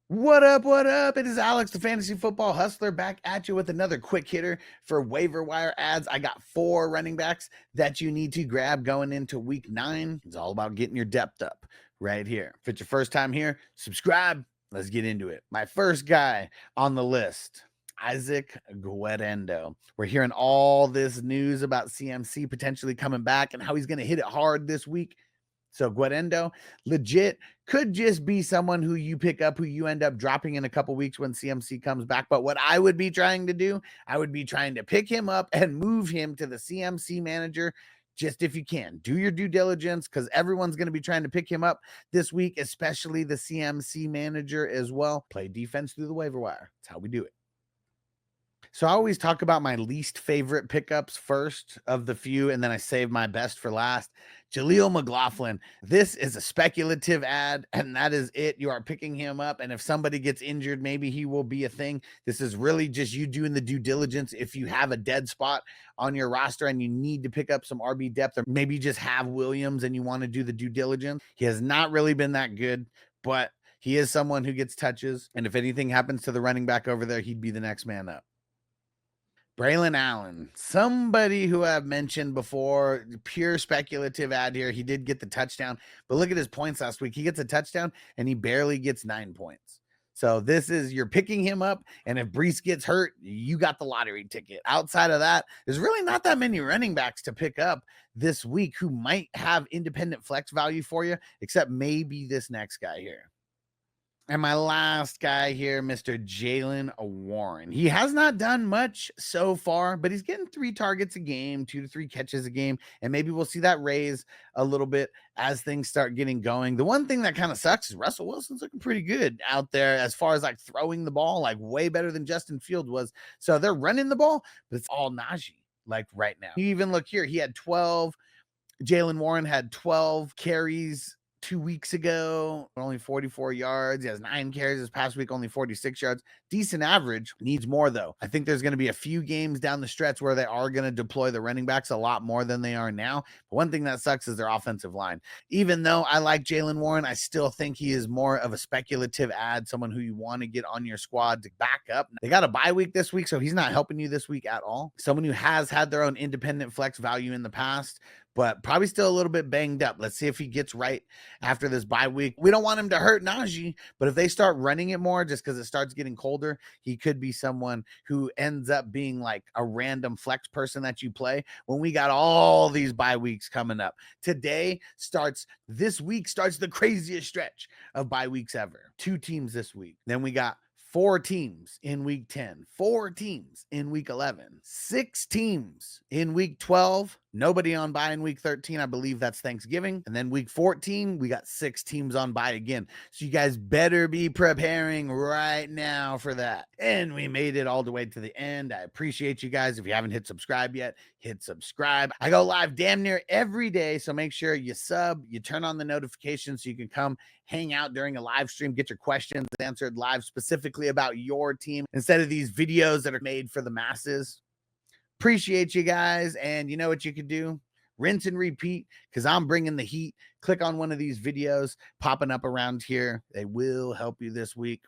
What up? What up? It is Alex, the Fantasy Football Hustler, back at you with another quick hitter for waiver wire ads. I got 4 running backs that you need to grab going into week 9. It's all about getting your depth up right here. If it's your first time here, subscribe. Let's get into it. My first guy on the list, Isaac Guerendo. We're hearing all this news about CMC potentially coming back and how he's going to hit it hard this week. So Guerendo legit could just be someone who you pick up, who you end up dropping in a couple weeks when CMC comes back. But what I would be trying to do, I would be trying to pick him up and move him to the CMC manager just if you can. Do your due diligence because everyone's going to be trying to pick him up this week, especially the CMC manager as well. Play defense through the waiver wire. That's how we do it. So I always talk about my least favorite pickups first of the few, and then I save my best for last. Jaleel McLaughlin. This is a speculative ad, and that is it. You are picking him up, and if somebody gets injured, maybe he will be a thing. This is really just you doing the due diligence. If you have a dead spot on your roster and you need to pick up some RB depth, or maybe you just have Williams and you want to do the due diligence, he has not really been that good, but he is someone who gets touches, and if anything happens to the running back over there, he'd be the next man up. Braelon Allen, somebody who I've mentioned before, pure speculative ad here. He did get the touchdown, but look at his points last week. He gets a touchdown and he barely gets 9 points. So this is, you're picking him up, and if Brees gets hurt, you got the lottery ticket. Outside of that, there's really not that many running backs to pick up this week who might have independent flex value for you, except maybe this next guy here. And my last guy here, Mr. Jaylen Warren. He has not done much so far, but he's getting 3 targets a game, 2 to 3 catches a game, and maybe we'll see that raise a little bit as things start getting going. The one thing that kind of sucks is Russell Wilson's looking pretty good out there as far as like throwing the ball, like way better than Justin Fields was. So they're running the ball, but it's all Najee like right now. You even look here, he had 12. Jaylen Warren had 12 carries 2 weeks ago, only 44 yards. He has 9 carries this past week, only 46 yards. Decent average. Needs more, though. I think there's going to be a few games down the stretch where they are going to deploy the running backs a lot more than they are now. But one thing that sucks is their offensive line. Even though I like Jaylen Warren, I still think he is more of a speculative ad, someone who you want to get on your squad to back up. They got a bye week this week, so he's not helping you this week at all. Someone who has had their own independent flex value in the past, but probably still a little bit banged up. Let's see if he gets right after this bye week. We don't want him to hurt Najee, but if they start running it more just because it starts getting colder, he could be someone who ends up being like a random flex person that you play when we got all these bye weeks coming up. This week starts the craziest stretch of bye weeks ever. 2 teams this week. Then we got 4 teams in week 10, 4 teams in week 11, 6 teams in week 12, nobody on bye in week 13. I believe that's Thanksgiving. And then week 14, we got 6 teams on bye again. So you guys better be preparing right now for that. And we made it all the way to the end. I appreciate you guys. If you haven't hit subscribe yet, hit subscribe. I go live damn near every day. So make sure you sub, you turn on the notifications so you can come hang out during a live stream, get your questions answered live specifically about your team instead of these videos that are made for the masses. Appreciate you guys. And you know what you could do? Rinse and repeat, because I'm bringing the heat. Click on one of these videos popping up around here. They will help you this week.